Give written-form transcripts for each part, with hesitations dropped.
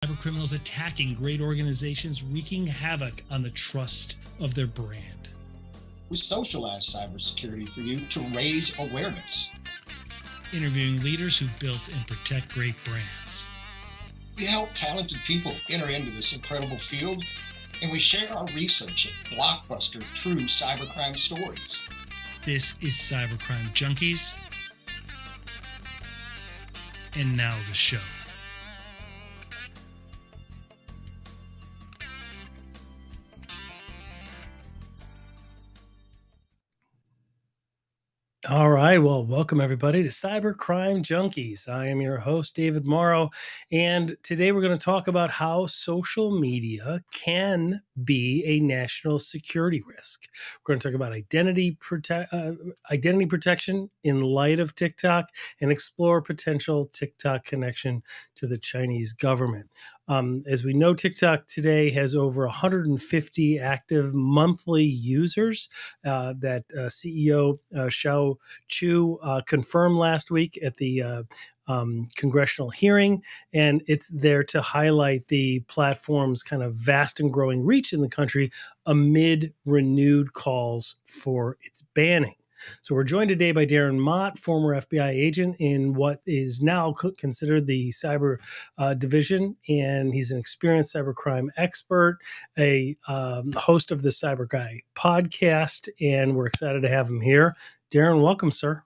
Cybercriminals attacking great organizations, wreaking havoc on the trust of their brand. We socialize cybersecurity for you to raise awareness. Interviewing leaders who built and protect great brands. We help talented people enter into this incredible field, and we share our research at blockbuster true cybercrime stories. This is Cybercrime Junkies. And now the show. All right. Well, welcome everybody to Cybercrime Junkies. I am your host, David Morrow, and today we're going to talk about how social media can be a national security risk. We're going to talk about identity protection in light of TikTok and explore potential TikTok connection to the Chinese government. As we know, TikTok today has over 150 active monthly users that CEO Xiao Chu confirmed last week at the congressional hearing, and it's there to highlight the platform's kind of vast and growing reach in the country amid renewed calls for its banning. So we're joined today by Darren Mott, former FBI agent in what is now considered the cyber division, and he's an experienced cybercrime expert, a host of the Cyber Guy podcast, and we're excited to have him here. Darren, welcome, sir.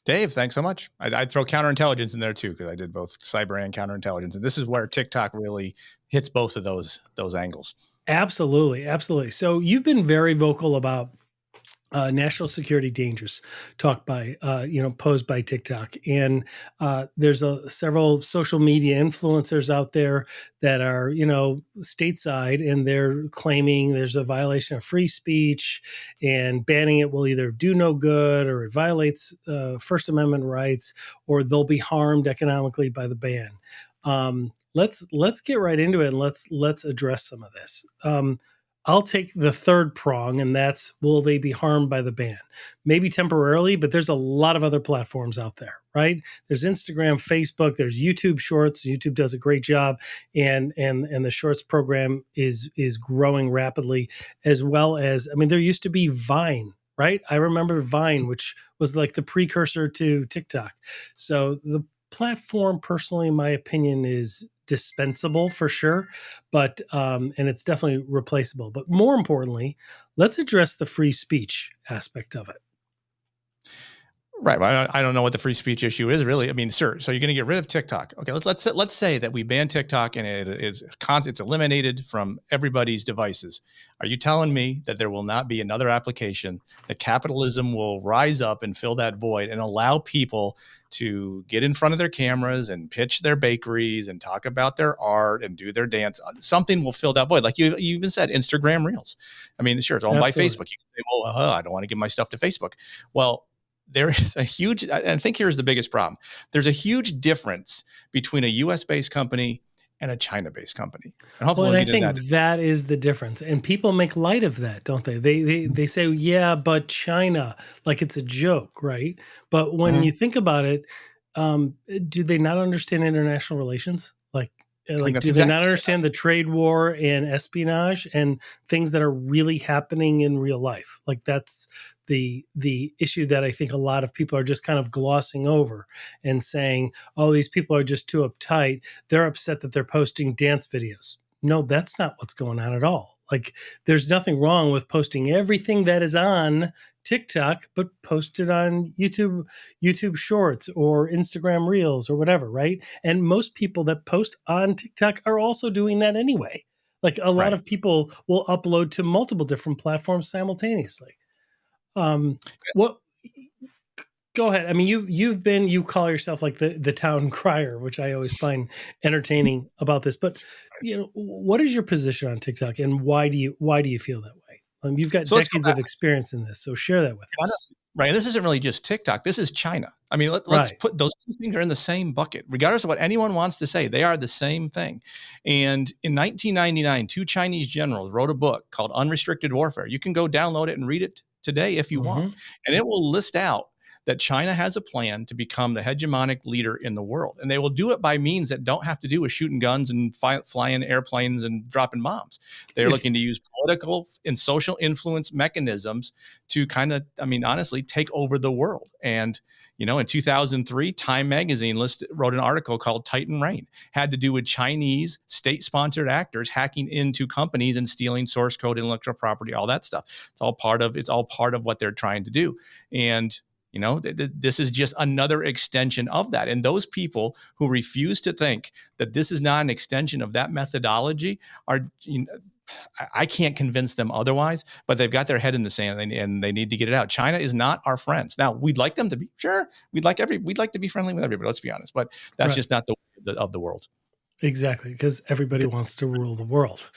Dave, thanks so much. I'd throw counterintelligence in there too, because I did both cyber and counterintelligence, and this is where TikTok really hits both of those angles. Absolutely, absolutely. So you've been very vocal about national security dangers talked by, posed by TikTok. And there's several social media influencers out there that are, stateside, and they're claiming there's a violation of free speech and banning it will either do no good or it violates First Amendment rights or they'll be harmed economically by the ban. Let's get right into it and let's address some of this. I'll take the third prong, and that's, will they be harmed by the ban? Maybe temporarily, but there's a lot of other platforms out there, right? There's Instagram, Facebook, there's YouTube Shorts. YouTube does a great job, and the Shorts program is growing rapidly, as well as, there used to be Vine, right? I remember Vine, which was like the precursor to TikTok. So the platform, personally, in my opinion, is dispensable for sure, but and it's definitely replaceable. But more importantly, let's address the free speech aspect of it. Right. Well, I don't know what the free speech issue is really. Sir, so you're going to get rid of TikTok. Okay, let's say that we ban TikTok and it's eliminated from everybody's devices. Are you telling me that there will not be another application, that capitalism will rise up and fill that void and allow people to get in front of their cameras and pitch their bakeries and talk about their art and do their dance? Something will fill that void. Like you even said, Instagram Reels. Sure, it's owned by Facebook. You can say, well, I don't want to give my stuff to Facebook. Well, there is a huge, I think here's the biggest problem. There's a huge difference between a US-based company and a China-based company. And hopefully I think that is the difference. And people make light of that, don't they? They say, yeah, but China, like it's a joke, right? But when you think about it, do they not understand international relations? Do they not understand the trade war and espionage and things that are really happening in real life? Like that's the issue that I think a lot of people are just kind of glossing over and saying, oh, these people are just too uptight. They're upset that they're posting dance videos. No, that's not what's going on at all. Like there's nothing wrong with posting everything that is on TikTok, but post it on YouTube Shorts or Instagram Reels or whatever, right? And most people that post on TikTok are also doing that anyway. Like a lot of people will upload to multiple different platforms simultaneously. Go ahead. You call yourself like the town crier, which I always find entertaining about this. But what is your position on TikTok, and why do you feel that way? You've got decades of experience in this, so share that with us. Right. This isn't really just TikTok. This is China. Let's put those two things are in the same bucket, regardless of what anyone wants to say. They are the same thing. And in 1999, two Chinese generals wrote a book called Unrestricted Warfare. You can go download it and read it today if you want. And it will list out that China has a plan to become the hegemonic leader in the world. And they will do it by means that don't have to do with shooting guns and flying airplanes and dropping bombs. They're If looking to use political and social influence mechanisms to kind of, I mean, honestly, take over the world. And, you know, in 2003, Time Magazine wrote an article called Titan Reign, had to do with Chinese state-sponsored actors hacking into companies and stealing source code, intellectual property, all that stuff. It's all part of what they're trying to do. And, you know, this is just another extension of that. And those people who refuse to think that this is not an extension of that methodology are, you know, I can't convince them otherwise, but they've got their head in the sand and they need to get it out. China is not our friends. Now, we'd like them to be, sure. We'd like to be friendly with everybody. Let's be honest, but that's right, just not the way of the world. exactly, because everybody wants to rule the world,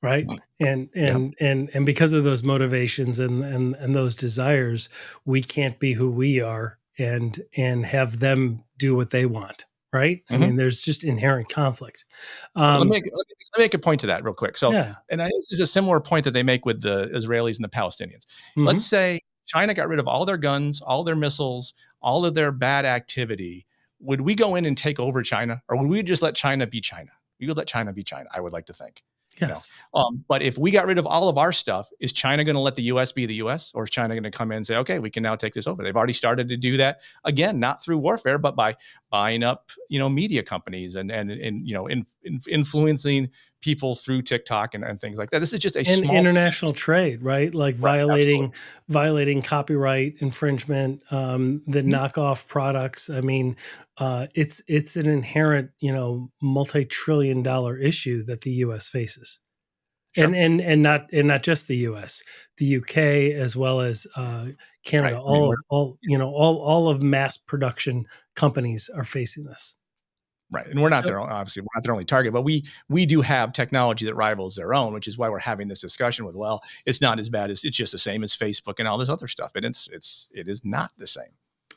right? And Yeah. and because of those motivations and those desires, we can't be who we are and have them do what they want, right? I mean, there's just inherent conflict. Let Um, me make a point to that real quick. So, yeah. this is a similar point that they make with the Israelis and the Palestinians. Let's Mhm. say China got rid of all their guns, all their missiles, all of their bad activity. Would we go in and take over China, or would we just let China be China? We would let China be China, I would like to think. Yes. But if we got rid of all of our stuff, is China going to let the U.S. be the U.S., or is China going to come in and say, okay, we can now take this over? They've already started to do that, again, not through warfare, but by buying up, media companies and influencing people through TikTok and things like that. This is just a And small international piece. trade, right? Like Right, absolutely. violating copyright infringement, the Mhm. knockoff products. I mean, it's an inherent, multi-trillion-dollar issue that the U.S. faces, Sure. and not just the U.S., the UK as well as Canada. Right. I mean, All of mass production companies are facing this. right. And we're not So their own, obviously, we're not their only target, but we do have technology that rivals their own, which is why we're having this discussion with, well, it's not as bad as, it's just the same as Facebook and all this other stuff. And it is not the same.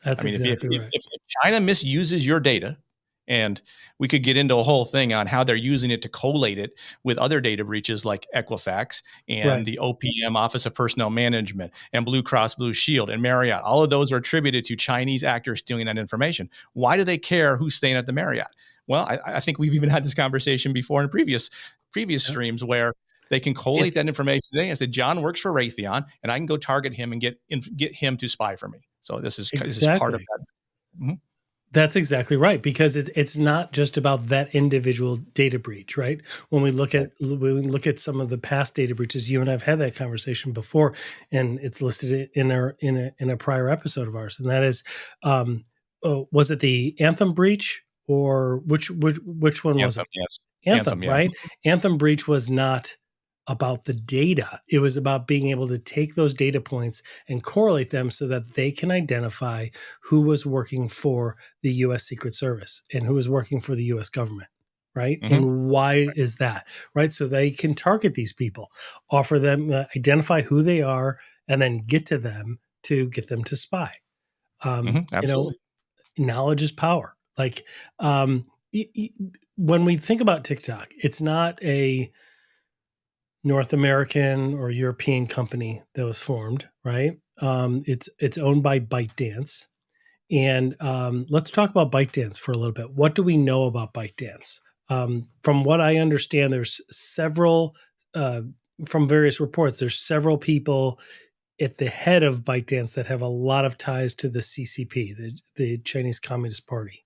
I that's mean, exactly right. if China misuses your data, and we could get into a whole thing on how they're using it to collate it with other data breaches like Equifax and Right. the OPM, Office of Personnel Management, and Blue Cross Blue Shield and Marriott. All of those are attributed to Chinese actors stealing that information. Why do they care who's staying at the Marriott? Well, I think we've even had this conversation before in previous Yeah. streams where they can collate It's that information today and say, John works for Raytheon, and I can go target him and get him to spy for me. So this is part of exactly. that. Mhm. That's exactly right, because it's not just about that individual data breach, right? When we look at some of the past data breaches, you and I've had that conversation before, and it's listed in a prior episode of ours, and that is, was it the Anthem breach, or which one was Anthem, it? yes. Anthem, Anthem, yeah. right? Anthem breach was not about the data. It was about being able to take those data points and correlate them so that they can identify who was working for the US Secret Service and who was working for the US government, right? Mhm. And why is that? Right? So they can target these people, offer them, identify who they are, and then get to them to get them to spy. Um, Mhm. you know, Absolutely. Knowledge is power. Like, when we think about TikTok, it's not a North American or European company that was formed, right? It's owned by ByteDance, and let's talk about ByteDance for a little bit. What do we know about ByteDance? From what I understand, there's several from various reports. There's several people at the head of ByteDance that have a lot of ties to the CCP, the Chinese Communist Party.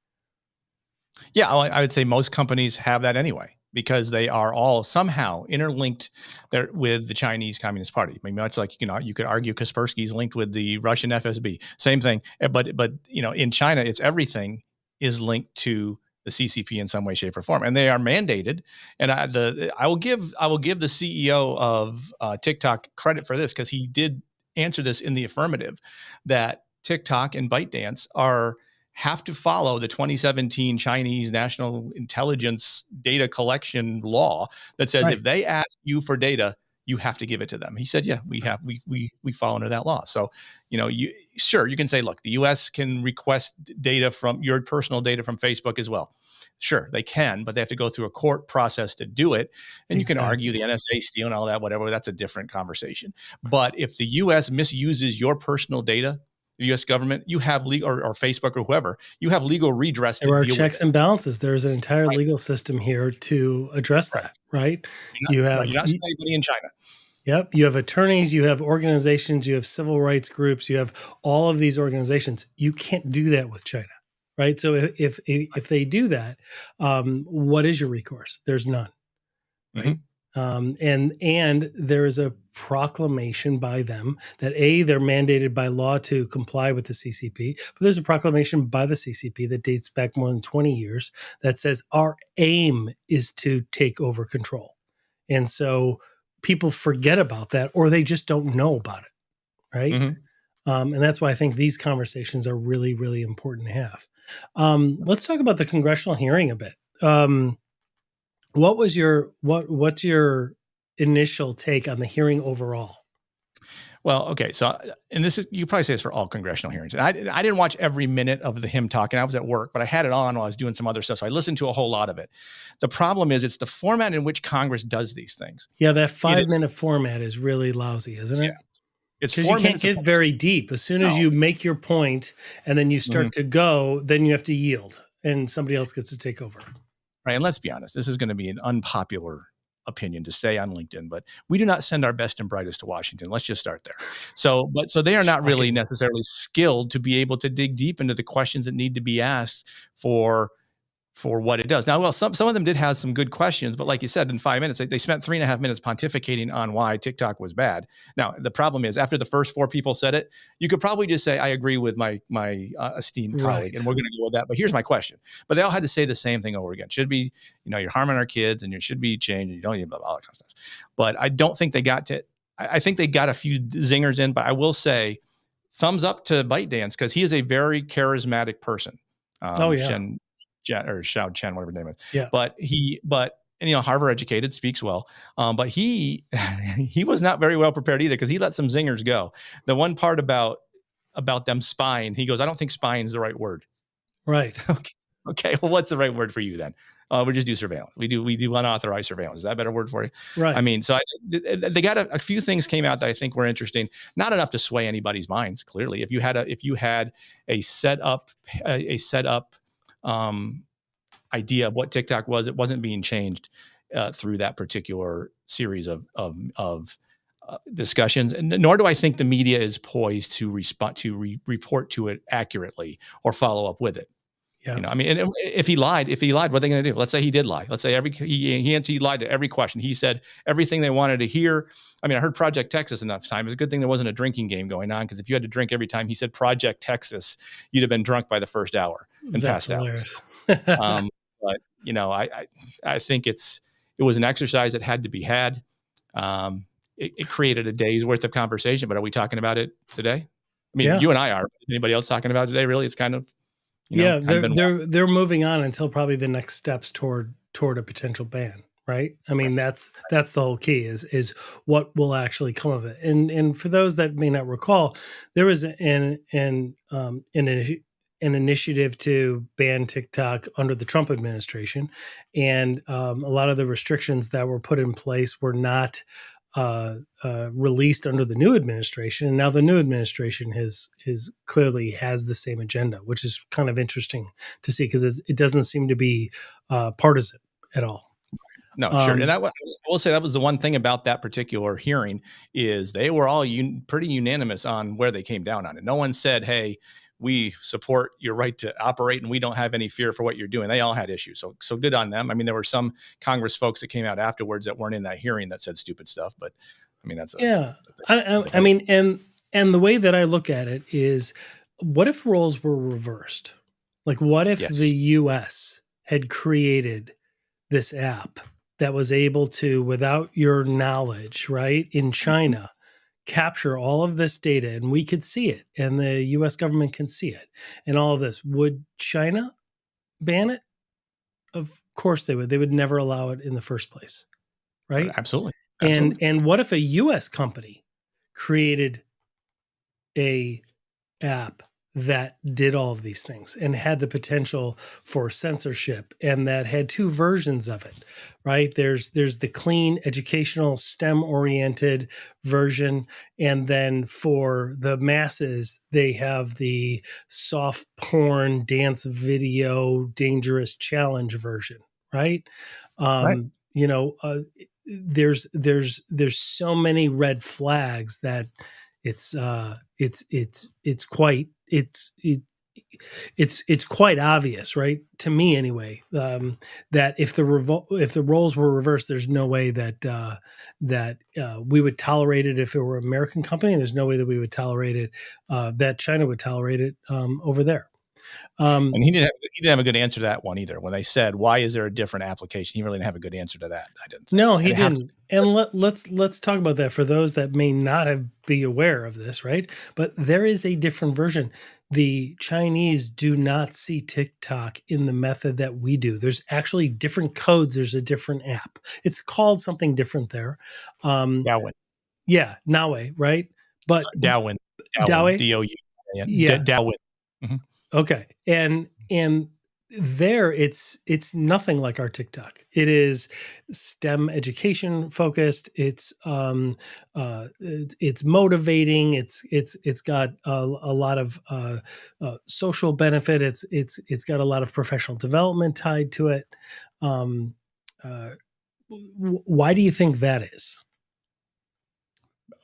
Yeah, I would say most companies have that anyway because they are all somehow interlinked there with the Chinese Communist Party. I mean, that's like, you could argue Kaspersky is linked with the Russian FSB. Same thing. But in China, it's everything is linked to the CCP in some way, shape, or form, and they are mandated. And I will give the CEO of TikTok credit for this because he did answer this in the affirmative that TikTok and ByteDance have to follow the 2017 Chinese National Intelligence Data Collection Law that says Right. if they ask you for data, you have to give it to them. He said, yeah, we fall under that law. So, you can say, look, the US can request data from your personal data from Facebook as well. Sure, they can, but they have to go through a court process to do it. And you can argue the Exactly. NSA stealing all that, whatever. That's a different conversation. But if the US misuses your personal data, the U.S. government, you have legal, or Facebook or whoever, you have legal redress to There are deal with checks it. and balances. There's an entire Right. legal system here to address Right. that, right? You're not, You right. have You're not suing anybody in China. Yep. You have attorneys, you have organizations, you have civil rights groups, you have all of these organizations. You can't do that with China, right? So if they do that, what is your recourse? There's none, Mm-hmm. right? And there is a proclamation by them that they're mandated by law to comply with the CCP, but there's a proclamation by the CCP that dates back more than 20 years that says our aim is to take over control. And so people forget about that, or they just don't know about it, right? Mm-hmm. And that's why I think these conversations are really, really important to have. Let's talk about the congressional hearing a bit. What's your initial take on the hearing overall? Well, okay. So, and this is, you probably say this for all congressional hearings. And I didn't watch every minute of him talking. I was at work, but I had it on while I was doing some other stuff. So I listened to a whole lot of it. The problem is it's the format in which Congress does these things. Yeah, that It is, 5-minute format is really lousy, isn't yeah, it? it's Because you 4 can't minutes of, get very deep. As soon as no. you make your point and then you Mhm. start to go, then you have to yield and somebody else gets to take over. Right. And let's be honest, this is going to be an unpopular opinion to say on LinkedIn, but we do not send our best and brightest to Washington. Let's just start there. So they are not really necessarily skilled to be able to dig deep into the questions that need to be asked for what it does. Now, well, some of them did have some good questions, but like you said, in 5 minutes, they spent 3.5 minutes pontificating on why TikTok was bad. Now, the problem is after the first 4 people said it, you could probably just say, I agree with my esteemed colleague, and we're going to go with that. But here's my question. But they all had to say the same thing over again. Should be, you're harming our kids and you should be changed and you don't need blah, blah, that kind of stuff. But I don't think they got to, I think they got a few zingers in, but I will say thumbs up to ByteDance because he is a very charismatic person. Oh, yeah. Or Xiao Chen, whatever his name is. Yeah. And Harvard educated, speaks well. But he was not very well prepared either because he let some zingers go. The one part about them spying, he goes, I don't think spying is the right word. Right. Okay. Well, what's the right word for you then? We just do surveillance. We do unauthorized surveillance. Is that a better word for you? Right. I mean, so they got a few things came out that I think were interesting. Not enough to sway anybody's minds. Clearly, if you had a set up idea of what TikTok was, it wasn't being changed through that particular series of discussions. And nor do I think the media is poised to respond to report to it accurately or follow up with it. Yeah. I mean, and if he lied, what are they going to do? Let's say he did lie. Let's say he lied to every question. He said everything they wanted to hear. I mean, I heard Project Texas enough time. It's a good thing there wasn't a drinking game going on because if you had to drink every time he said Project Texas, you'd have been drunk by the first hour and passed out. But I think it was an exercise that had to be had. It created a day's worth of conversation, but are we talking about it today? I mean, you and I are. Anybody else talking about it today? Really, it's kind of. They're moving on until probably the next steps toward a potential ban, right? I mean, that's the whole key is what will actually come of it. And for those that may not recall, there was an initiative to ban TikTok under the Trump administration, and a lot of the restrictions that were put in place were not released under the new administration, and now the new administration has clearly has the same agenda, which is kind of interesting to see because it doesn't seem to be partisan at all. No, sure. And I will say that was the one thing about that particular hearing is they were all pretty unanimous on where they came down on it. No one said, "Hey, we support your right to operate and we don't have any fear for what you're doing." They all had issues. So good on them. I mean, there were some Congress folks that came out afterwards that weren't in that hearing that said stupid stuff, but I mean, I mean, and the way that I look at it is what if roles were reversed? Like what if the US had created this app that was able to, without your knowledge, right, in China, capture all of this data and we could see it and the US government can see it and all of this? Would China ban it? Of course they would. They would never allow it in the first place, right? Absolutely. And what if a US company created a app that did all of these things and had the potential for censorship, and that had two versions of it, right? There's the clean educational STEM oriented version, and then for the masses they have the soft porn dance video dangerous challenge version, right? Right. There's so many red flags that it's quite it's quite obvious, right? To me, anyway, that if the roles were reversed, there's no way that we would tolerate it if it were an American company. There's no way that we would tolerate it, that China would tolerate it over there. And he didn't have a good answer to that one either. When they said, "Why is there a different application?" He really didn't have a good answer to that. I didn't think. No, And he it happens. didn't. And let's talk about that for those that may not have be aware of this, right? But there is a different version. The Chinese do not see TikTok in the method that we do. There's actually different codes. There's a different app. It's called something different there. Um, Dowin, yeah, Nawe, right? But Dowin, Dawe, yeah, Dowin. Mhm. okay. And there it's nothing like our TikTok. It is STEM education focused. It's motivating. It's got a lot of social benefit. It's got a lot of professional development tied to it. Um, uh, why do you think that is?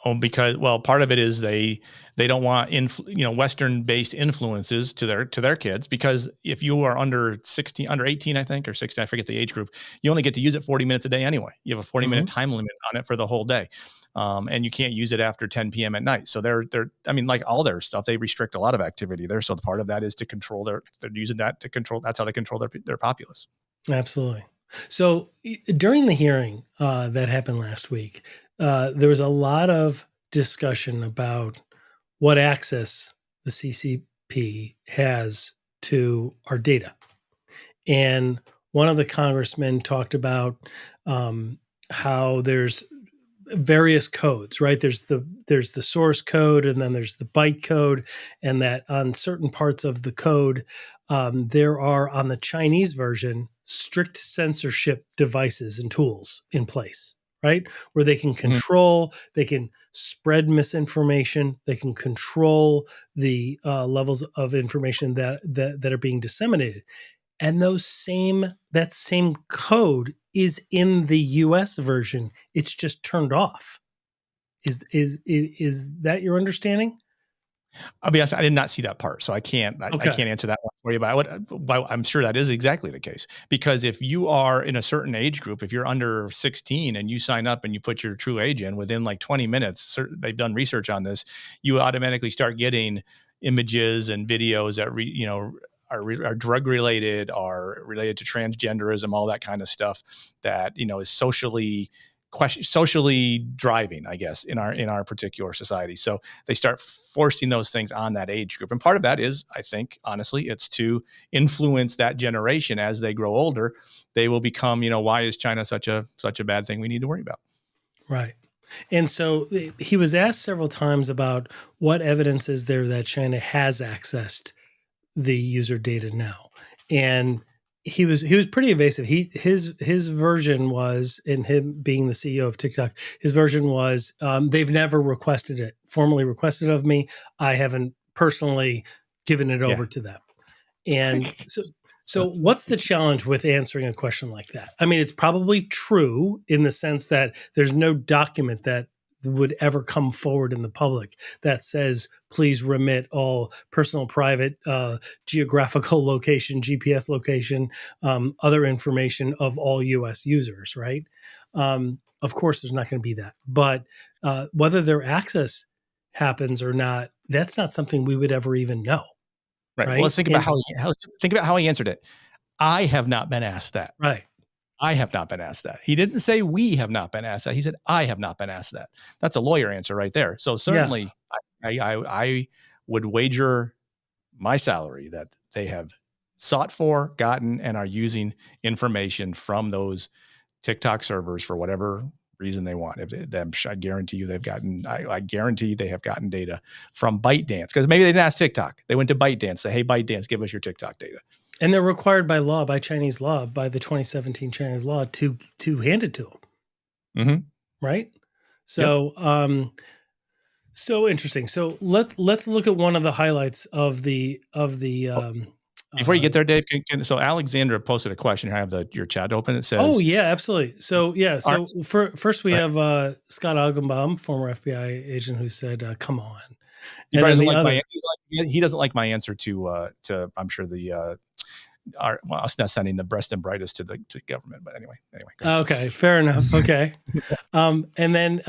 Oh, because well, part of it is they don't want Western based influences to their kids, because if you are under 16, under 18, I think, or 16, I forget the age group, you only get to use it 40 minutes a day anyway. You have a 40-minute Mhm. time limit on it for the whole day. And you can't use it after 10 p.m. at night. So I mean, like all their stuff, they restrict a lot of activity there. So part of that is to control they're using that to control. That's how they control their populace. Absolutely. So during the hearing that happened last week, there was a lot of discussion about what access the CCP has to our data. And one of the congressmen talked about how there's various codes, right? There's the source code, and then there's the byte code, and that on certain parts of the code, there are on the Chinese version strict censorship devices and tools in place, right? Where they can Mhm. control, they can spread misinformation, they can control the levels of information that are being disseminated, and that same code is in the US version. It's just turned off. Is that your understanding? I'll be honest, I did not see that part, so I Okay. can't answer that one for you. But I'm sure that is exactly the case, because if you are in a certain age group, if you're under 16 and you sign up and you put your true age in, within like 20 minutes, they've done research on this, you automatically start getting images and videos that are drug related, are related to transgenderism, all that kind of stuff that is socially driving, I guess, in our particular society. So they start forcing those things on that age group. And part of that is, I think, honestly, it's to influence that generation as they grow older. They will become, why is China such a bad thing we need to worry about? Right. And so he was asked several times about what evidence is there that China has accessed the user data now. And he was pretty evasive. His version was, in him being the CEO of TikTok, his version was, they've never requested it, formally requested of me. I haven't personally given it Yeah. over to them. And so what's the challenge with answering a question like that? I mean, it's probably true in the sense that there's no document that would ever come forward in the public that says, please remit all personal, private, geographical location, GPS location, other information of all US users, right? Of course, there's not going to be that. But whether their access happens or not, that's not something we would ever even know, Right. Well, right? let's think about how he answered it. I have not been asked that. Right. I have not been asked that. He didn't say we have not been asked that. He said I have not been asked that. That's a lawyer answer right there. So Yeah. certainly, I would wager my salary that they have sought for, gotten, and are using information from those TikTok servers for whatever reason they want. I guarantee you I guarantee they have gotten data from ByteDance, because maybe they didn't ask TikTok. They went to ByteDance, say, hey, ByteDance, give us your TikTok data. And they're required by law, by Chinese law, by the 2017 Chinese law to hand it to them. Mm-hmm. Right. So, so interesting. So let's look at one of the highlights of the before you get there, Dave, so Alexandra posted a question. I have your chat open. It says, "Oh yeah, absolutely." So first we have Scott Augenbaum, former FBI agent, who said, "Come on." He doesn't like my answer. He doesn't like my answer to I'm sure us not sending the best and brightest to government. But anyway. Okay, fair enough. Okay. And then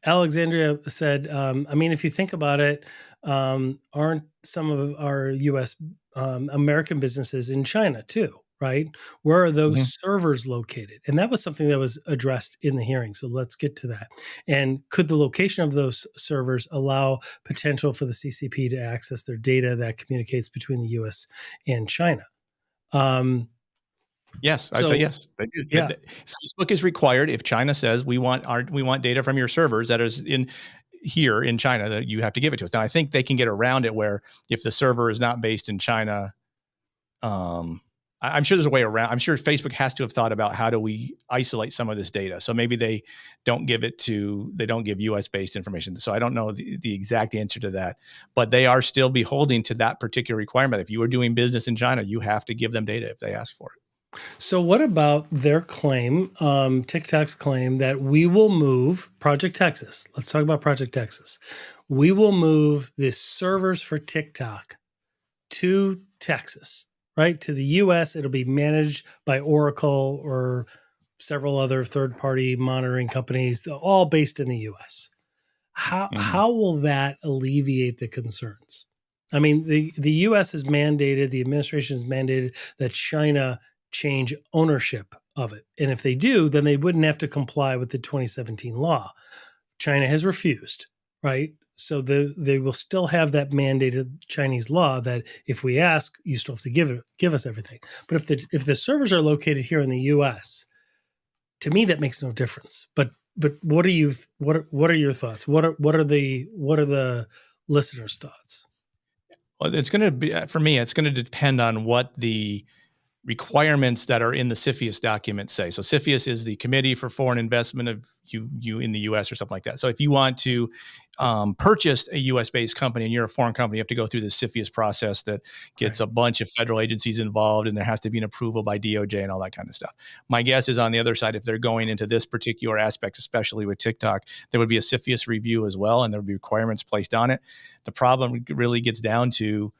Alexandria said, I mean, if you think about it, aren't some of our U.S. American businesses in China too, right? Where are those servers located? And that was something that was addressed in the hearing. So let's get to that. And could the location of those servers allow potential for the CCP to access their data that communicates between the U.S. and China? Yes, I'd say yes. They do. Yeah. Facebook is required. If China says we want data from your servers that is here in China, that you have to give it to us. Now, I think they can get around it where if the server is not based in China, I'm sure there's a way around. I'm sure Facebook has to have thought about how do we isolate some of this data. So maybe they don't give US based information. So I don't know the exact answer to that, but they are still beholding to that particular requirement. If you are doing business in China, you have to give them data if they ask for it. So what about their claim, TikTok's claim that we will move Project Texas? Let's talk about Project Texas. We will move the servers for TikTok to Texas, right? To the US. It'll be managed by Oracle or several other third-party monitoring companies, all based in the US. How will that alleviate the concerns? I mean, the US has mandated, the administration has mandated that China change ownership of it. And if they do, then they wouldn't have to comply with the 2017 law. China has refused, right? So they will still have that mandated Chinese law that if we ask, you still have to give us everything. But if the servers are located here in the US, to me that makes no difference. But what are your thoughts? What are the listeners' thoughts? Well, it's going to be, for me, it's going to depend on what the requirements that are in the CFIUS document say. So CFIUS is the Committee for Foreign Investment of you in the U.S. or something like that. So if you want to purchase a U.S.-based company and you're a foreign company, you have to go through the CFIUS process that gets a bunch of federal agencies involved, and there has to be an approval by DOJ and all that kind of stuff. My guess is on the other side, if they're going into this particular aspect, especially with TikTok, there would be a CFIUS review as well, and there would be requirements placed on it. The problem really gets down to,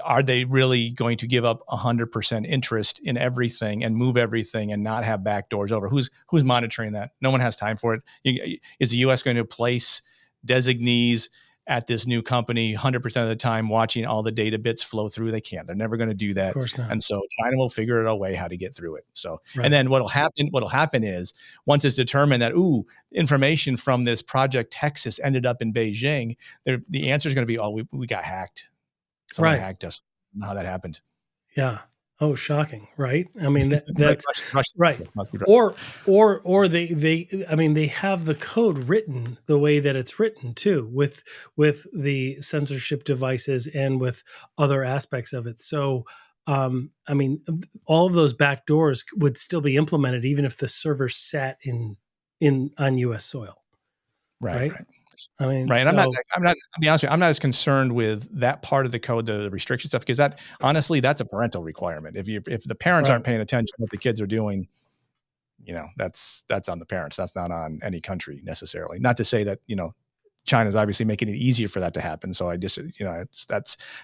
are they really going to give up 100% interest in everything and move everything and not have back doors over? Who's monitoring that? No one has time for it. Is the U.S. going to place designees at this new company 100% of the time watching all the data bits flow through? They can't. They're never going to do that. Of course not. And so China will figure out a way how to get through it. So, and then what'll happen is once it's determined that, information from this Project Texas ended up in Beijing, the answer is going to be, we got hacked. Someone hacked us. I don't know how that happened. Yeah. Oh, shocking. Right. I mean, that's right. Or they have the code written the way that it's written too, with the censorship devices and with other aspects of it. So, all of those back doors would still be implemented even if the server sat on U.S. soil. Right. I mean, right. And I'll be honest with you, I'm not as concerned with that part of the code, the restriction stuff, because honestly, that's a parental requirement. If the parents aren't paying attention to what the kids are doing, that's on the parents. That's not on any country necessarily. Not to say that, China's obviously making it easier for that to happen. So I just,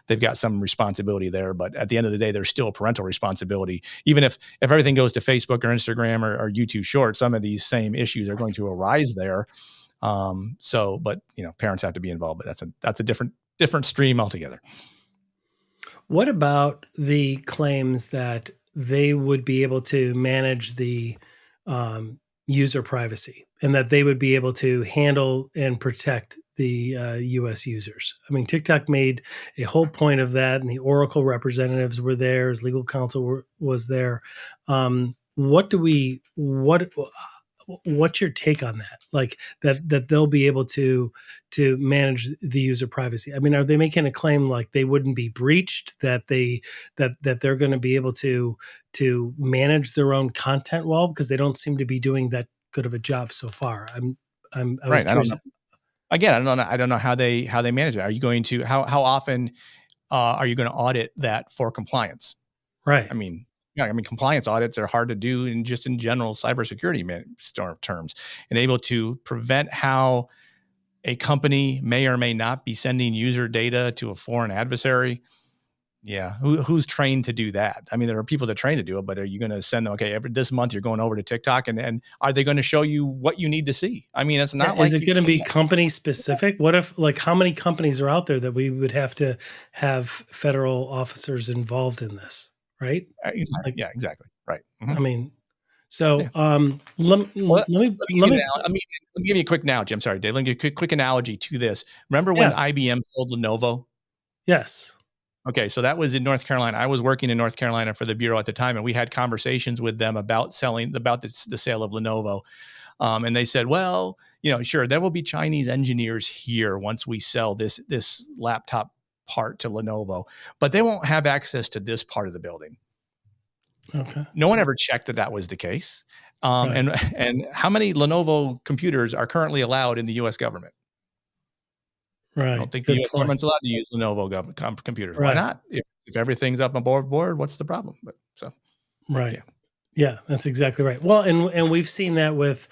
they've got some responsibility there, but at the end of the day, there's still a parental responsibility. Even if everything goes to Facebook or Instagram or YouTube Shorts, some of these same issues are going to arise there. But parents have to be involved, but that's a different stream altogether. What about the claims that they would be able to manage the user privacy and that they would be able to handle and protect the US users? I mean, TikTok made a whole point of that, and the Oracle representatives were there, as legal counsel was there. what's your take on that? Like that they'll be able to manage the user privacy. I mean, are they making a claim like they wouldn't be breached, that they're going to be able to manage their own content well, because they don't seem to be doing that good of a job so far. I was Right. I don't curious. know. Again, I don't know how they manage it. Are you going to how often are you going to audit that for compliance? Right. I mean, compliance audits are hard to do in general cybersecurity terms, and able to prevent how a company may or may not be sending user data to a foreign adversary. Yeah. Who's trained to do that? I mean, there are people that are trained to do it, but are you going to send them, okay, this month you're going over to TikTok, and are they going to show you what you need to see? I mean, it's not Is like it you going to be can't. company specific? What if, like, how many companies are out there that we would have to have federal officers involved in this? Right. Exactly. Like, Yeah, exactly. Right. I mean, so Yeah. let Well, me let me give you let me give you a quick analogy. I'm sorry, Dave. Let me give you a quick analogy to this. Remember when yeah, IBM sold Lenovo? yes. Okay, so that was in North Carolina. I was working in North Carolina for the bureau at the time, and we had conversations with them about the sale of Lenovo. And they said, well, sure, there will be Chinese engineers here once we sell this laptop part to Lenovo, but they won't have access to this part of the building. Okay. No one ever checked that was the case. Right. And how many Lenovo computers are currently allowed in the U.S. government? Right. I don't think the Good U.S. point. government's allowed to use Lenovo computers. Why Right. not? If everything's up on board, what's the problem? But Right. yeah. Yeah, that's exactly right. Well, and we've seen that with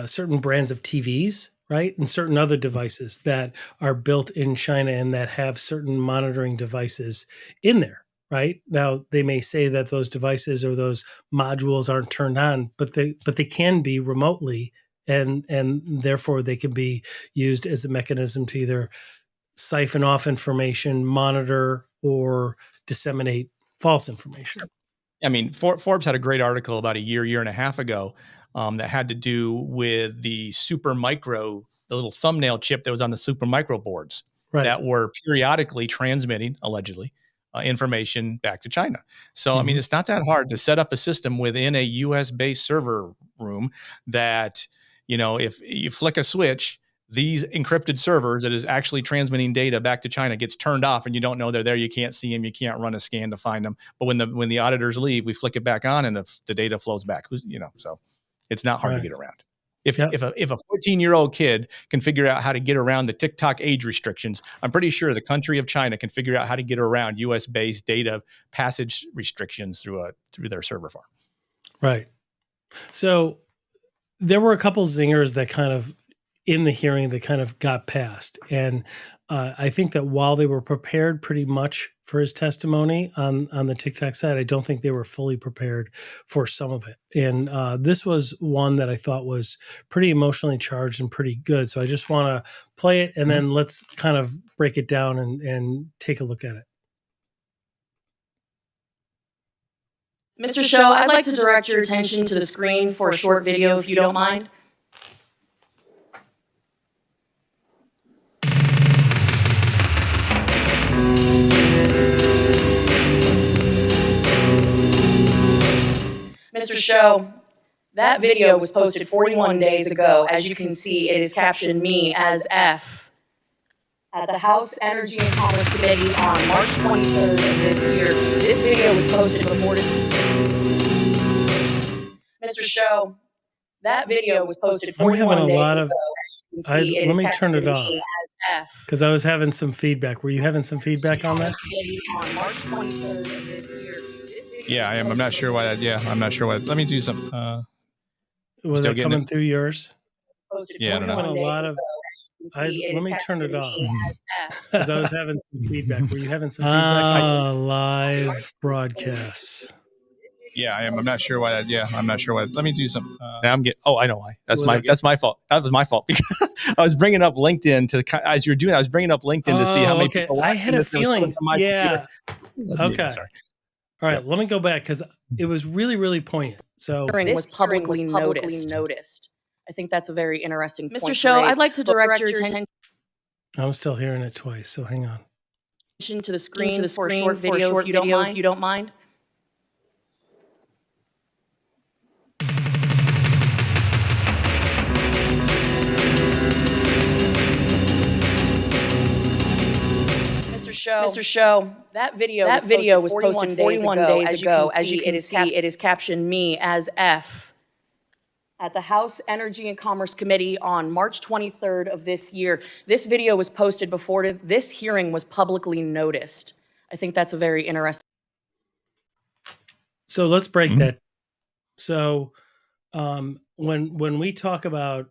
certain brands of TVs, right, and certain other devices that are built in China and that have certain monitoring devices in there. Right now, they may say that those devices or those modules aren't turned on, but they can be remotely, and therefore they can be used as a mechanism to either siphon off information, monitor, or disseminate false information. I mean, Forbes had a great article about a year and a half ago that had to do with the super micro, the little thumbnail chip that was on the super micro boards Right. that were periodically transmitting, allegedly, information back to China. So, I mean, it's not that hard to set up a system within a US-based server room that, if you flick a switch, these encrypted servers that is actually transmitting data back to China gets turned off, and you don't know they're there. You can't see them. You can't run a scan to find them. But when the auditors leave, we flick it back on, and the data flows back. So it's not hard to get around. If a 14-year-old kid can figure out how to get around the TikTok age restrictions, I'm pretty sure the country of China can figure out how to get around US-based data passage restrictions through their server farm. Right. So there were a couple zingers that kind of in the hearing that kind of got passed. And I think that while they were prepared pretty much for his testimony on the TikTok side, I don't think they were fully prepared for some of it. And this was one that I thought was pretty emotionally charged and pretty good. So I just want to play it, and then let's kind of break it down and take a look at it. Mr. Show, I'd like to direct your attention to the screen for a short video, if you don't mind. Mr. Show, that video was posted 41 days ago. As you can see, it is captioned me as F. At the House Energy and Commerce Committee on March 23rd of this year. This video was posted before... Mr. Show, that video was posted 41 days ago. As you can see, it is let me turn it captioned off, me as F. because I was having some feedback. Were you having some feedback on that? On March 23rd of this year. Yeah, I am. I'm not sure why that. Yeah, I'm not sure why. Let me do some. Was it coming through yours? Yeah, I don't know. A lot of. Let me turn it off, because I was having some feedback. Were you having some feedback? Live broadcasts. Yeah, I am. I'm not sure why that. Yeah, I'm not sure why. Let me do some. Now I'm getting. Oh, I know why. That's my fault. That was my fault, because I was bringing up LinkedIn as you're doing. I was bringing up LinkedIn to see how many people watching. I had a feeling. Yeah. Okay. Sorry. All right. Let me go back, because it was really, really poignant. So this was publicly noticed. I think that's a very interesting point. Mr. Show, I'd like to direct your attention. I'm still hearing it twice, so hang on. To the screen for a short video, if you don't mind. Show, that video was posted 41 days ago. As you can see, it is captioned me as F at the House Energy and Commerce Committee on March 23rd of this year. This video was posted before this hearing was publicly noticed. I think that's a very interesting. So let's break that. So when we talk about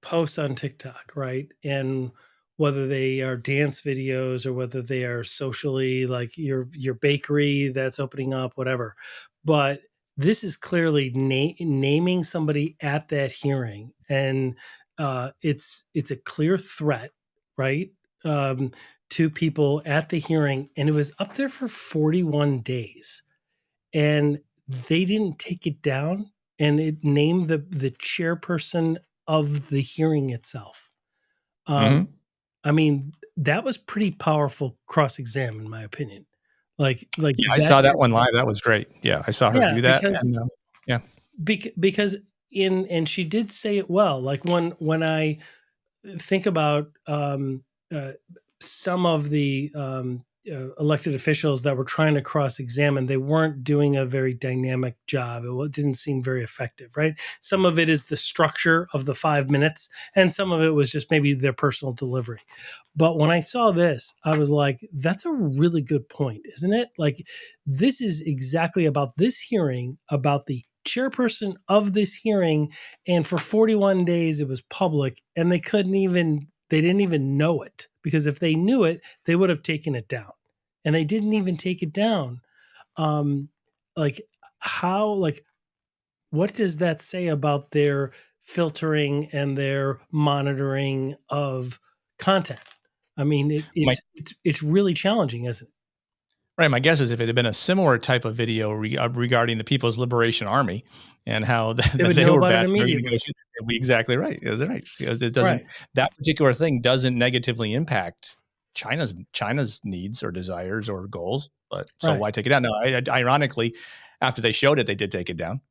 posts on TikTok, right, and whether they are dance videos or whether they are socially, like your bakery that's opening up, whatever, but this is clearly naming somebody at that hearing, and it's a clear threat, right, to people at the hearing, and it was up there for 41 days, and they didn't take it down, and it named the chairperson of the hearing itself. I mean, that was pretty powerful cross-exam, in my opinion. Like yeah, I saw that one live. That was great. Yeah, I saw her do that. Because, and, because and she did say it well. Like when I think about some of the elected officials that were trying to cross-examine, they weren't doing a very dynamic job. It didn't seem very effective, right? Some of it is the structure of the 5 minutes, and some of it was just maybe their personal delivery. But when I saw this, I was like, that's a really good point, isn't it? Like, this is exactly about this hearing, about the chairperson of this hearing, and for 41 days it was public, and they didn't even know it, because if they knew it, they would have taken it down, and they didn't even take it down. Like, what does that say about their filtering and their monitoring of content? I mean, it's really challenging, isn't it? Right. My guess is if it had been a similar type of video regarding the People's Liberation Army and how they were bad, exactly right. Is right. Because it doesn't. Right. That particular thing doesn't negatively impact China's needs or desires or goals. But so why take it down? Now, ironically, after they showed it, they did take it down.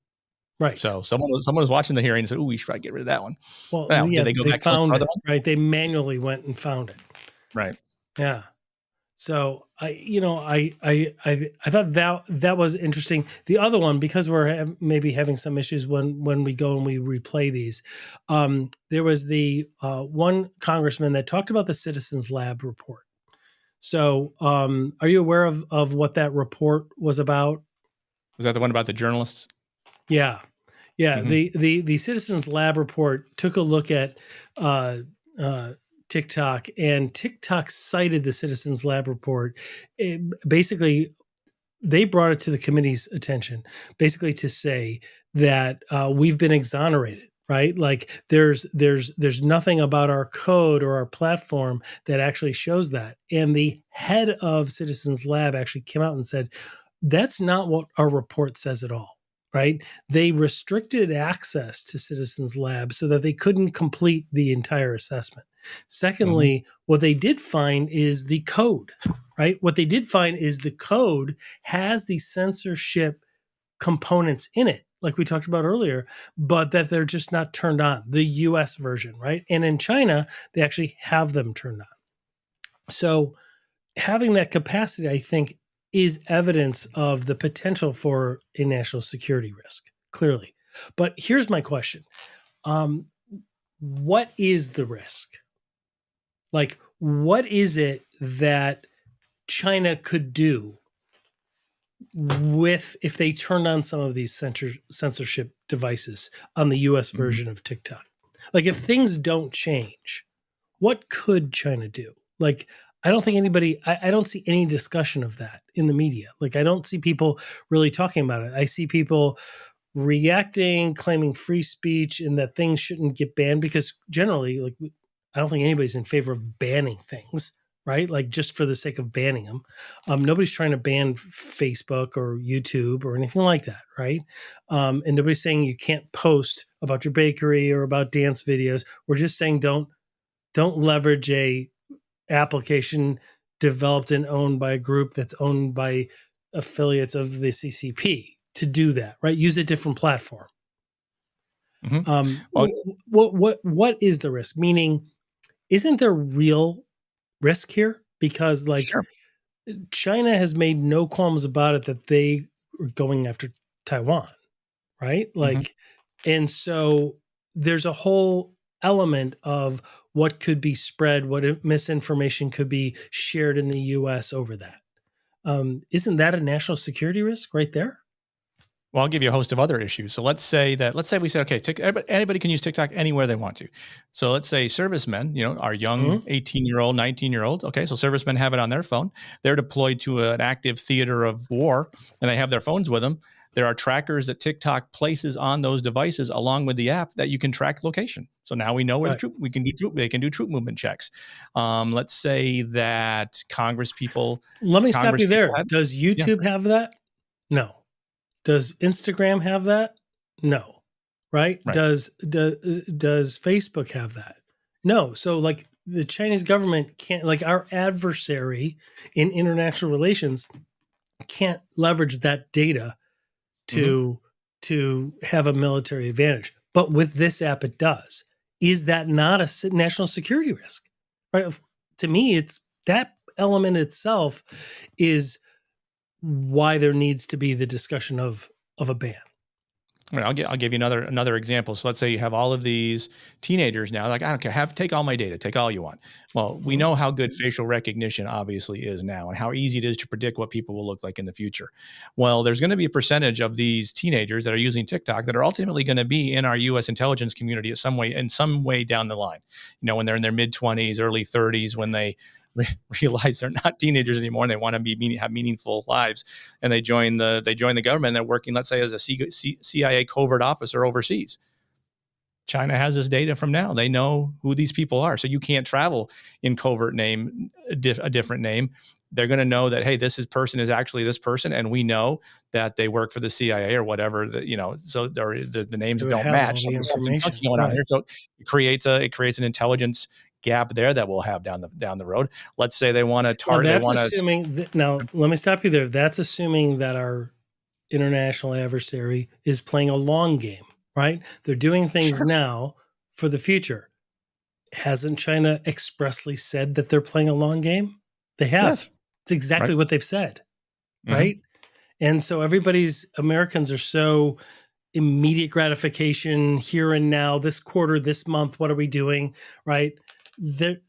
Right. So someone was watching the hearing and said, "Oh, we should probably get rid of that one." Well, now, yeah, did they go back found it, right? They manually went and found it. Right. Yeah. So I thought that was interesting. The other one, because we're maybe having some issues when we go and we replay these, there was the one congressman that talked about the Citizens Lab report. So are you aware of what that report was about? Was that the one about the journalists? Yeah. Mm-hmm. The Citizens Lab report took a look at TikTok, and TikTok cited the Citizens Lab report. Basically, they brought it to the committee's attention, basically to say that we've been exonerated, right? Like there's nothing about our code or our platform that actually shows that. And the head of Citizens Lab actually came out and said, that's not what our report says at all. Right? They restricted access to Citizens Lab so that they couldn't complete the entire assessment. Secondly, what they did find is the code, right? What they did find is the code has the censorship components in it, like we talked about earlier, but that they're just not turned on, the US version, right? And in China, they actually have them turned on. So having that capacity, I think, is evidence of the potential for a national security risk, clearly. But here's my question. What is the risk? Like, what is it that China could do if they turned on some of these censorship devices on the US version of TikTok? Like, if things don't change, what could China do? Like, I don't think anybody, I don't see any discussion of that in the media. Like, I don't see people really talking about it. I see people reacting, claiming free speech and that things shouldn't get banned, because generally, like, I don't think anybody's in favor of banning things, right? Like, just for the sake of banning them. Nobody's trying to ban Facebook or YouTube or anything like that, right? And nobody's saying you can't post about your bakery or about dance videos. We're just saying don't leverage a application developed and owned by a group that's owned by affiliates of the CCP to do that, right? Use a different platform. What is the risk? Meaning, isn't there real risk here? because like Sure. China has made no qualms about it that they are going after Taiwan, right? Mhm. Like, and so there's a whole element of what could be spread, misinformation could be shared in the US over that. Isn't that a national security risk right there? Well, I'll give you a host of other issues. So let's say we say, okay, anybody can use TikTok anywhere they want to. So let's say servicemen, our young Mhm. 18-year-old, 19-year-old. Okay, so servicemen have it on their phone. They're deployed to an active theater of war, and they have their phones with them. There are trackers that TikTok places on those devices, along with the app, that you can track location. So now we know where the Right. troop. We can do troop. They can do troop movement checks. Let's say that Let me stop Congress you people there. had. Does Yeah, YouTube have that? No. Does Instagram have that? No. Right? right. Does Facebook have that? No. So like the Chinese government can't, like our adversary in international relations can't leverage that data Mhm. to have a military advantage. But with this app it does. Is that not a national security risk? Right? To me it's that element itself is why there needs to be the discussion of a ban. I mean, I'll give you another example. So let's say you have all of these teenagers now, like, I don't care, take all my data, take all you want. Well, we Mhm. know how good facial recognition obviously is now, and how easy it is to predict what people will look like in the future. Well, there's going to be a percentage of these teenagers that are using TikTok that are ultimately going to be in our U.S. intelligence community in some way down the line. When they're in their mid-20s, early 30s, when they realize they're not teenagers anymore and they want to have meaningful lives, and they join the government. They're working, let's say, as a CIA covert officer overseas. China has this data from now. They know who these people are. So you can't travel in covert name, a different name. They're going to know that, hey, person is actually this person, and we know that they work for the CIA or whatever. So the names They would don't have all match. So the there's something information. funky going on Right. here. So it creates an intelligence gap there that we'll have down the road. Let's say they want to Now they that's want to. assuming now let me stop you there. That's assuming that our international adversary is playing a long game, right? They're doing things Sure. now for the future. Hasn't China expressly said that they're playing a long game? They have. Yes. It's exactly Right. what they've said, Hmm. right? And so Americans are so immediate gratification here and now, this quarter, this month, what are we doing, right? The,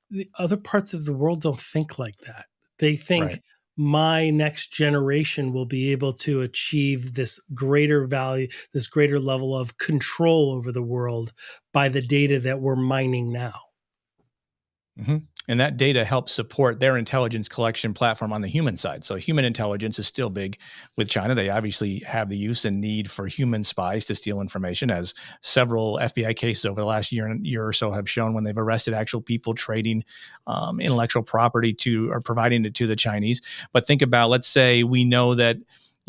the other parts of the world don't think like that. They Right. think my next generation will be able to achieve this greater value, this greater level of control over the world by the data that we're mining now. Hmm. And that data helps support their intelligence collection platform on the human side. So human intelligence is still big with China. They obviously have the use and need for human spies to steal information, as several FBI cases over the last year or so have shown, when they've arrested actual people trading intellectual property to, or providing it to the Chinese. But think about, let's say we know that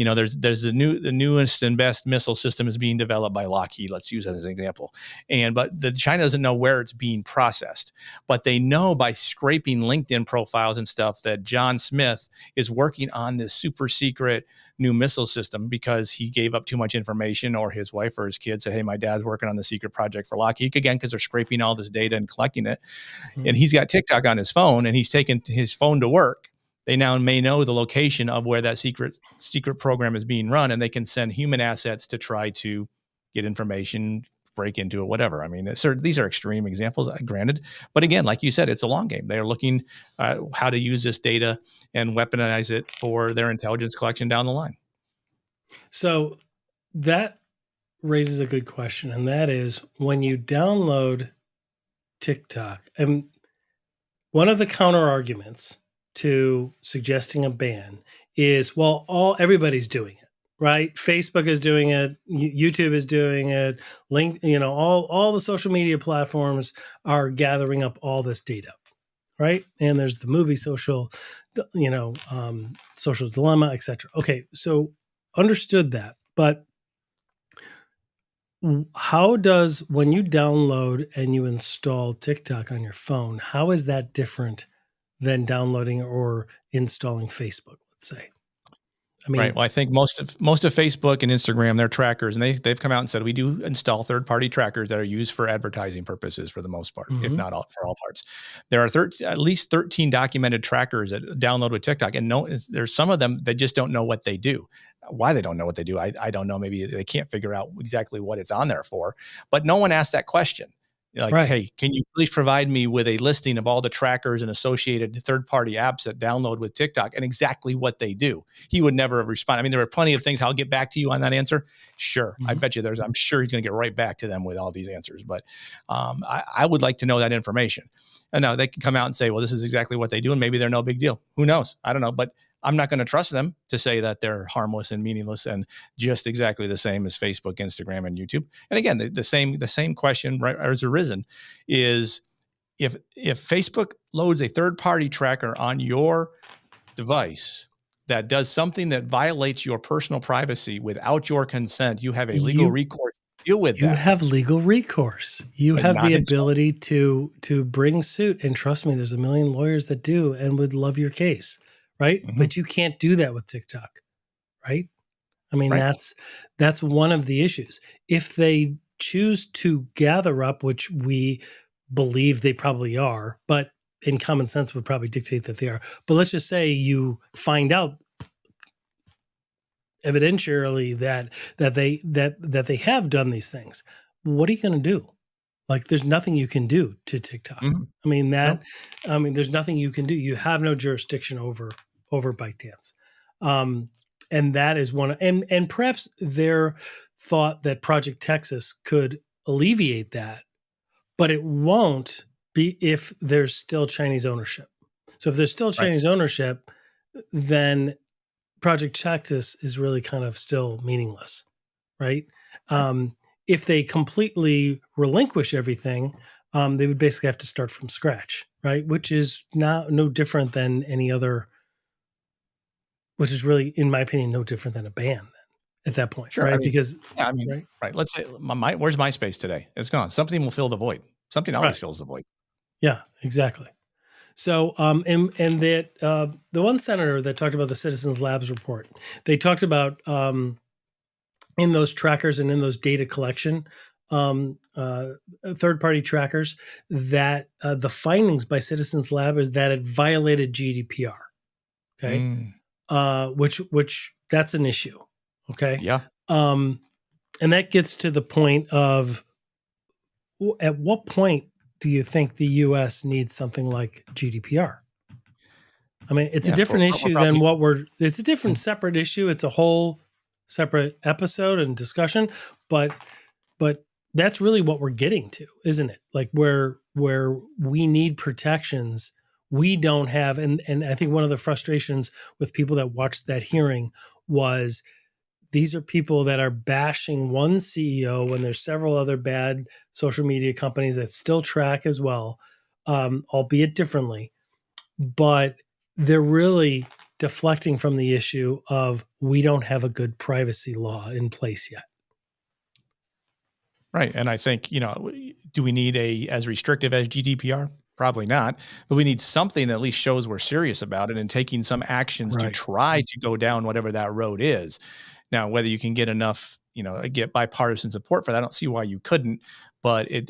there's the newest and best missile system is being developed by Lockheed. Let's use that as an example. But the China doesn't know where it's being processed, but they know by scraping LinkedIn profiles and stuff that John Smith is working on this super secret new missile system because he gave up too much information, or his wife or his kid said, hey, my dad's working on the secret project for Lockheed, again, because they're scraping all this data and collecting it. And Mhm. he's got TikTok on his phone, and he's taken his phone to work. They now may know the location of where that secret program is being run, and they can send human assets to try to get information, break into it, whatever. I mean, these are extreme examples, granted, but again, like you said, it's a long game. They are looking how to use this data and weaponize it for their intelligence collection down the line. So that raises a good question, and that is when you download TikTok, and one of the counter arguments to suggesting a ban is, well, everybody's doing it, right? Facebook is doing it, YouTube is doing it, all the social media platforms are gathering up all this data, right? And there's the movie Social Dilemma, etc. Okay, so understood that, but how does, when you download and you install TikTok on your phone, how is that different than downloading or installing Facebook, let's say? I mean, Right. Well, I think most of Facebook and Instagram, they're trackers, and they've come out and said we do install third-party trackers that are used for advertising purposes for the most part, if mhm, not all for all parts. There are at least 13 documented trackers that download with TikTok, and there's some of them that just don't know what they do. Why they don't know what they do, I don't know. Maybe they can't figure out exactly what it's on there for. But no one asked that question. Like, right. hey, can you please provide me with a listing of all the trackers and associated third-party apps that download with TikTok and exactly what they do? He would never have responded. I mean, there are plenty of things. I'll get back to you on that answer. Sure. I Mhm. bet you I'm sure he's going to get right back to them with all these answers. But I would like to know that information. And now they can come out and say, well, this is exactly what they do. And maybe they're no big deal. Who knows? I don't know. But I'm not going to trust them to say that they're harmless and meaningless and just exactly the same as Facebook, Instagram, and YouTube. And again, the same question right has arisen is if Facebook loads a third party tracker on your device that does something that violates your personal privacy without your consent, you have a legal You recourse to deal with you that, have legal recourse. You but have not the himself. ability to bring suit, and trust me, there's a million lawyers that do and would love your case, right? Mhm. But you can't do that with TikTok, right? I mean, Right. that's one of the issues. If they choose to gather up, which we believe they probably are, but in common sense would probably dictate that they are. But let's just say you find out evidentially that they have done these things. What are you going to do? Like, there's nothing you can do to TikTok. Mhm. I mean No. there's nothing you can do. You have no jurisdiction over ByteDance. Um, and that is one. And perhaps their thought that Project Texas could alleviate that, but it won't be if there's still Chinese ownership. So if there's still Right. Chinese ownership, then Project Texas is really kind of still meaningless, right? Right. If they completely relinquish everything, they would basically have to start from scratch, right? Which is no different than any other. Which is really, in my opinion, no different than a ban then, at that point, Sure. I right? mean, Because yeah, I mean, right, right. Let's say where's MySpace today? It's gone. Something will fill the void. Something always right, fills the void. yeah, exactly. So, and that the one senator that talked about the Citizens Labs report, they talked about in those trackers and in those data collection um, uh, third-party trackers that the findings by Citizens Lab is that it violated GDPR. Okay, Mm, which that's an issue. Okay, yeah. um, and that gets to the point of at what point do you think the U.S. needs something like GDPR? I mean, it's a Yeah. different We're issue than probably. it's a different Mm, separate issue. It's a whole separate episode and discussion, but that's really what we're getting to, isn't it? Like where we need protections we don't have, and I think one of the frustrations with people that watched that hearing was these are people that are bashing one CEO when there's several other bad social media companies that still track as well, albeit differently, but they're really deflecting from the issue of we don't have a good privacy law in place yet. right. And I think, do we need as restrictive as GDPR? Probably not, but we need something that at least shows we're serious about it and taking some actions to Right. try to go down whatever that road is. Now, whether you can get enough, get bipartisan support for that, I don't see why you couldn't. But I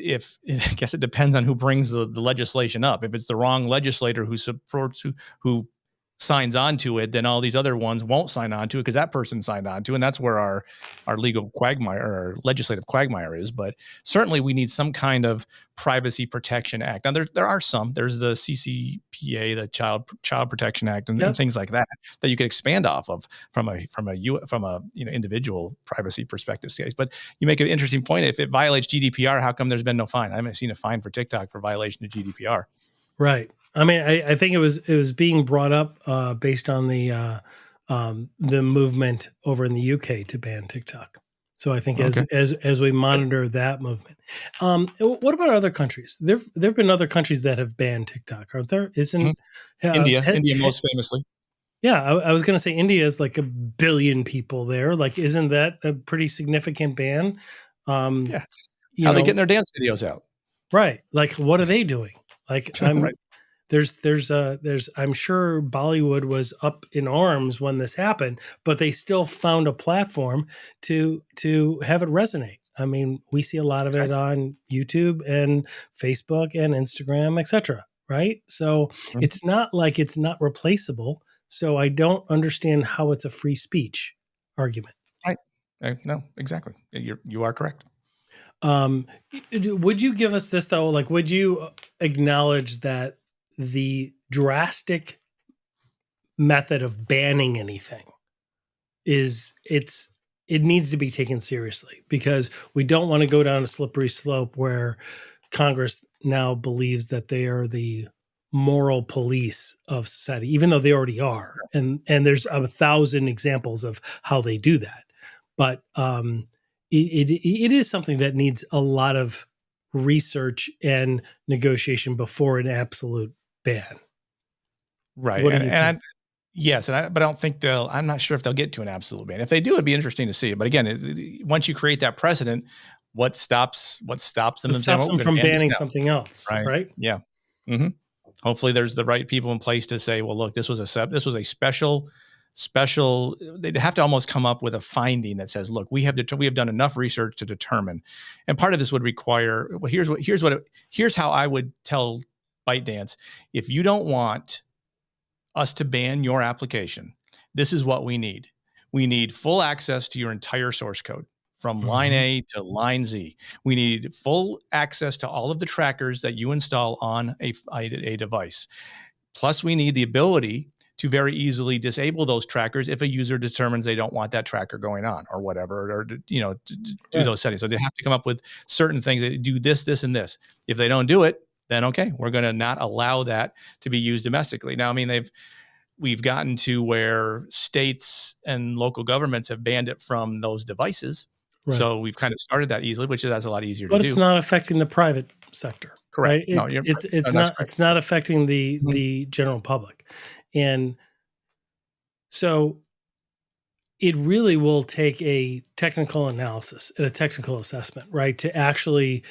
guess it depends on who brings the legislation up. If it's the wrong legislator who supports who signs on to it, then all these other ones won't sign on to it because that person signed on to it. And that's where our legal quagmire or legislative quagmire is. But certainly we need some kind of privacy protection act. Now there are some. There's the CCPA, the Child Protection Act, and Yep. things like that you could expand off of from a individual privacy perspective case. But you make an interesting point. If it violates GDPR, how come there's been no fine? I haven't seen a fine for TikTok for violation of GDPR. Right. I mean, I think it was being brought up based on the movement over in the UK to ban TikTok. So I think Okay. as we monitor that movement, what about other countries? There've been other countries that have banned TikTok, aren't there? Mhm. Isn't India most famously. yeah? I was going to say India is like 1 billion people there. Like, isn't that a pretty significant ban? Um, Yeah. you How they know, getting their dance videos out? right? Like, what are they doing? Like, Right. there's I'm sure Bollywood was up in arms when this happened, but they still found a platform to have it resonate. I mean, we see a lot of it Exactly. on YouTube and Facebook and Instagram, etc. Right? So Mhm. it's not like it's not replaceable. So I don't understand how it's a free speech argument. Right. No, exactly. You are correct. Um, would you give us this though? Like, would you acknowledge that the drastic method of banning anything it needs to be taken seriously because we don't want to go down a slippery slope where Congress now believes that they are the moral police of society, even though they already are. And there's 1,000 examples of how they do that. But it is something that needs a lot of research and negotiation before an absolute ban. Right. What do you think? Yes, but I don't think I'm not sure if they'll get to an absolute ban. If they do, it'd be interesting to see. But again, once you create that precedent, what stops them It from saying, stops "Well, we're them going to from ban this banning now"? something else, Right. right? Yeah. hmm Hopefully, there's the right people in place to say, "Well, look, this was a special." They'd have to almost come up with a finding that says, "Look, we have done enough research to determine," and part of this would require. Well, here's how I would tell ByteDance: if you don't want us to ban your application, this is what we need. We need full access to your entire source code from line Mhm. A to line Z. We need full access to all of the trackers that you install on a device. Plus, we need the ability to very easily disable those trackers if a user determines they don't want that tracker going on or whatever, or do Right. those settings. So they have to come up with certain things that do this, this, and this. If they don't do it, then okay, we're going to not allow that to be used domestically. Now, I mean, we've gotten to where states and local governments have banned it from those devices. Right. So we've kind of started that easily, which that's a lot easier to But it's do. not affecting the private sector, Correct. right? No, that's correct. It's not affecting the Mhm. general public. And so it really will take a technical analysis and a technical assessment, right? To actually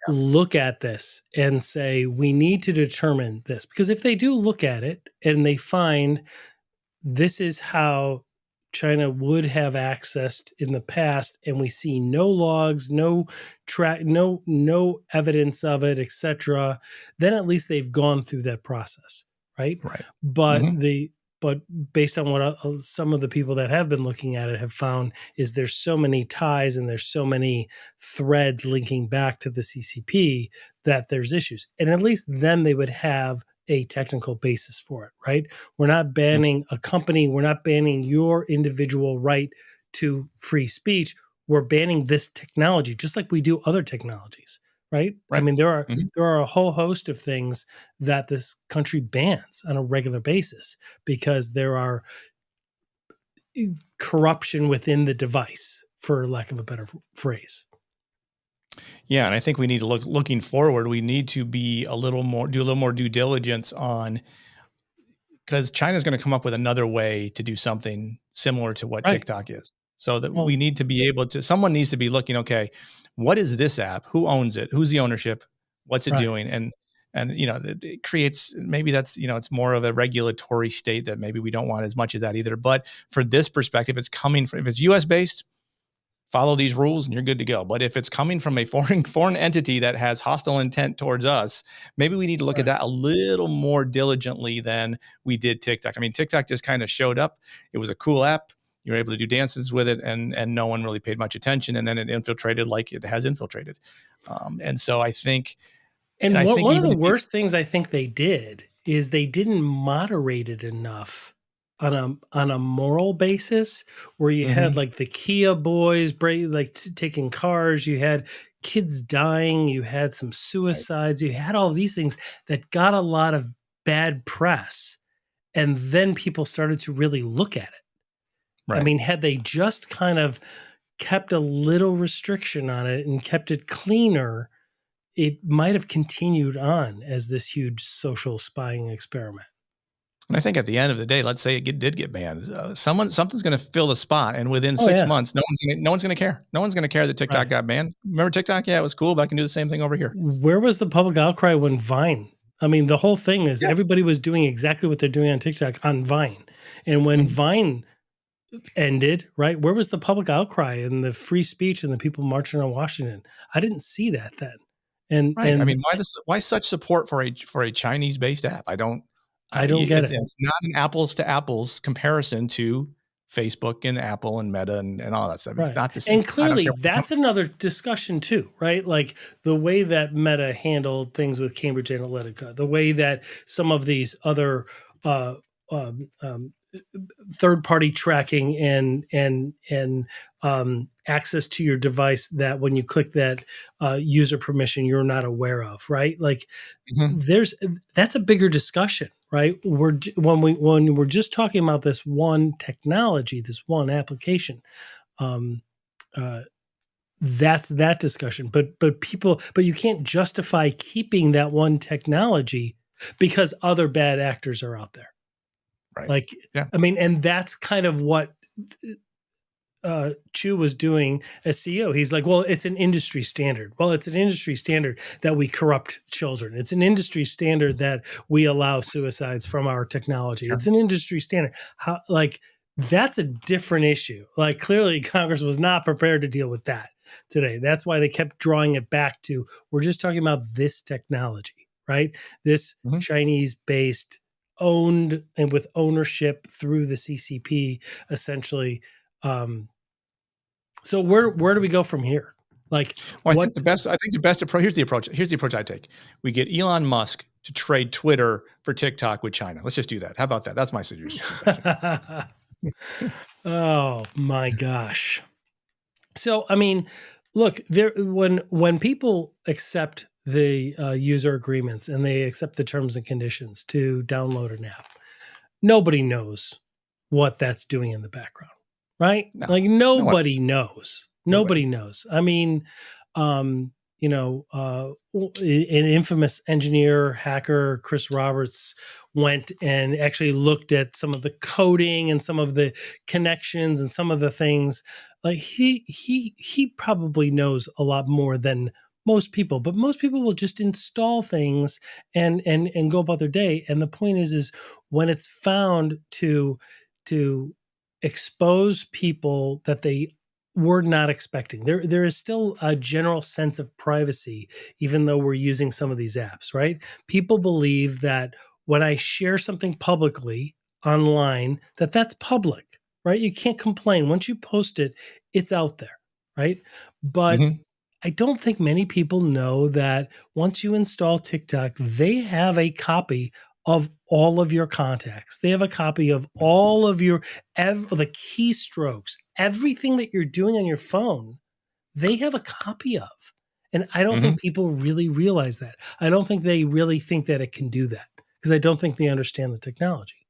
look at this and say, we need to determine this. Because if they do look at it and they find this is how China would have accessed in the past, and we see no logs, no track, no evidence of it, etc., then at least they've gone through that process, right? Right. But Mhm. but based on what some of the people that have been looking at it have found is there's so many ties and there's so many threads linking back to the CCP that there's issues, and at least then they would have a technical basis for it, right? We're not Mhm. banning a company. We're not banning your individual right to free speech. We're banning this technology, just like we do other technologies, right? I Right. mean, Mhm. there are a whole host of things that this country bans on a regular basis because there are corruption within the device, for lack of a better phrase. Yeah, and I think we need to looking forward. We need to be do a little more due diligence on because China's going to come up with another way to do something similar to what Right. TikTok is. So that we Well, need to be able to. Someone needs to be looking. Okay, what is this app? Who owns it? Who's the ownership? What's it right. doing? And it creates maybe that's it's more of a regulatory state that maybe we don't want as much of that either. But for this perspective, it's coming from if it's U.S. based, follow these rules and you're good to go. But if it's coming from a foreign entity that has hostile intent towards us, maybe we need to look at Right. that a little more diligently than we did TikTok. I mean, TikTok just kind of showed up. It was a cool app. You were able to do dances with it, and no one really paid much attention. And then it infiltrated like it has infiltrated. And so And I what think one of even the if you, worst things I think they did is they didn't moderate it enough on a moral basis where you had Mhm. like the Kia boys taking cars, you had kids dying, you had some Right, suicides, you had all these things that got a lot of bad press, and then people started to really look at it. I right. mean, had they just kind of kept a little restriction on it and kept it cleaner, it might have continued on as this huge social spying experiment. And I think at the end of the day, let's say did get banned, something's going to fill the spot, and within Oh, six yeah. months, no one's going to care. No one's going to care that TikTok Right. got banned. Remember TikTok? Yeah, it was cool, but I can do the same thing over here. Where was the public outcry when Vine I mean, the whole thing is Yeah. everybody was doing exactly what they're doing on TikTok on Vine. And when Mhm. Vine ended, right, where was the public outcry and the free speech and the people marching on Washington? I didn't see that then. Right. I And mean, why such support for a Chinese-based app? I don't I don't get it. it's not an apples to apples comparison to Facebook and Apple and Meta and all that stuff. It's Right. not the same. And I don't clearly care. that's another discussion too, right? Like the way that Meta handled things with Cambridge Analytica, the way that some of these other uh, um, um, third party tracking and access to your device that when you click that user permission you're not aware of, right? Like Mhm. there's that's a bigger discussion, right? When we're just talking about this one technology, this one application, um, uh, that's that discussion. But you can't justify keeping that one technology because other bad actors are out there. Right. Like, Yeah. I mean, and that's kind of what Chu was doing as CEO. He's like, well, it's an industry standard. Well, it's an industry standard that we corrupt children. It's an industry standard that we allow suicides from our technology. Sure. It's an industry standard. How, like, that's a different issue. Like, clearly, Congress was not prepared to deal with that today. That's why they kept drawing it back to we're just talking about this technology, right? This Mhm. Chinese based, owned and with ownership through the CCP, essentially. So where do we go from here? Like Well, what? I think the best approach, here's the approach I take. We get Elon Musk to trade Twitter for TikTok with China. Let's just do that. How about that? That's my suggestion. Oh my gosh. So I mean, look, there when people accept the user agreements and they accept the terms and conditions to download an app, nobody knows what that's doing in the background, right? No, Like no one nobody knows. knows. Nobody. Nobody knows. I mean, an infamous engineer hacker, Chris Roberts, went and actually looked at some of the coding and some of the connections and some of the things. Like he probably knows a lot more than most people, but most people will just install things and go about their day. And the point is when it's found to expose people that they were not expecting. There is still a general sense of privacy, even though we're using some of these apps, right? People believe that when I share something publicly online, that that's public, right? You can't complain. Once you post it, it's out there, right? But Mhm. I don't think many people know that once you install TikTok, they have a copy of all of your contacts. They have a copy of all of the keystrokes, everything that you're doing on your phone, they have a copy of. And I don't Mhm. think people really realize that. I don't think they really think that it can do that because I don't think they understand the technology.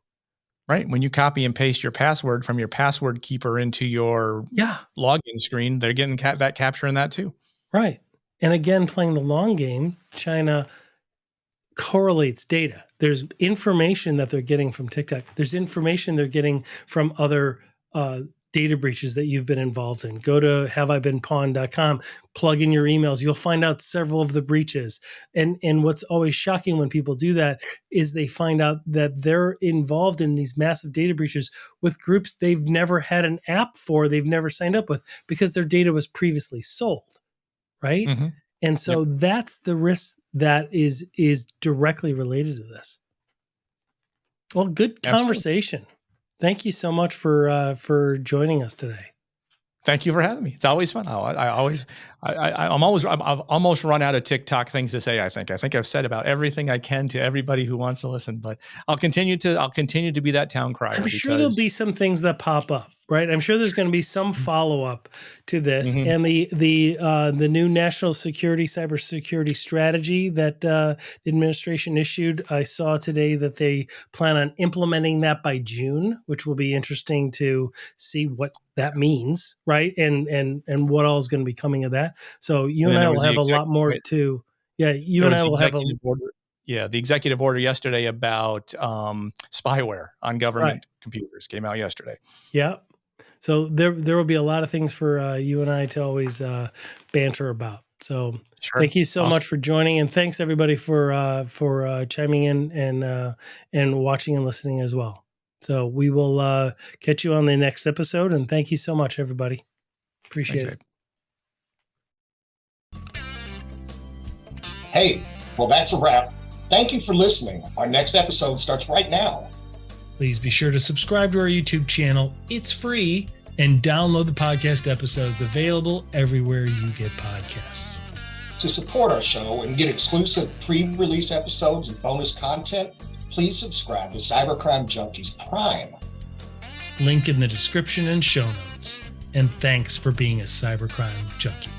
Right. When you copy and paste your password from your password keeper into your Yeah, login screen, they're getting that capturing that too. right. And again, playing the long game, China correlates data. There's information that they're getting from TikTok. There's information they're getting from other data breaches that you've been involved in. Go to haveibeenpawned.com, plug in your emails. You'll find out several of the breaches. And what's always shocking when people do that is they find out that they're involved in these massive data breaches with groups they've never had an app for, they've never signed up with because their data was previously sold, right? Mhm. And Yep. so that's the risk that is directly related to this. Well, good Absolutely. conversation. Thank you so much for joining us today. Thank you for having me. It's always fun. I've almost run out of TikTok things to say. I think I've said about everything I can to everybody who wants to listen, but I'll continue to be that town crier I'm sure there'll because be some things that pop up, right? I'm sure there's going to be some follow up to this, Mhm. and the new national security cybersecurity strategy that the administration issued. I saw today that they plan on implementing that by June, which will be interesting to see what that means, right? And what all is going to be coming of that. So you and and then I there will was the have a lot more executive to. Yeah, you there and was I the will have a executive order. Yeah, the executive order yesterday about spyware on right. government computers came out yesterday. Yeah. So there will be a lot of things for you and I to always banter about. So Sure. thank you so Awesome. much for joining, and thanks everybody for chiming in and watching and listening as well. So we will catch you on the next episode, and thank you so much, everybody. Appreciate Thanks, it. Abe. Hey, well, that's a wrap. Thank you for listening. Our next episode starts right now. Please be sure to subscribe to our YouTube channel. It's free. And download the podcast episodes available everywhere you get podcasts. To support our show and get exclusive pre-release episodes and bonus content, please subscribe to Cybercrime Junkies Prime. Link in the description and show notes. And thanks for being a cybercrime junkie.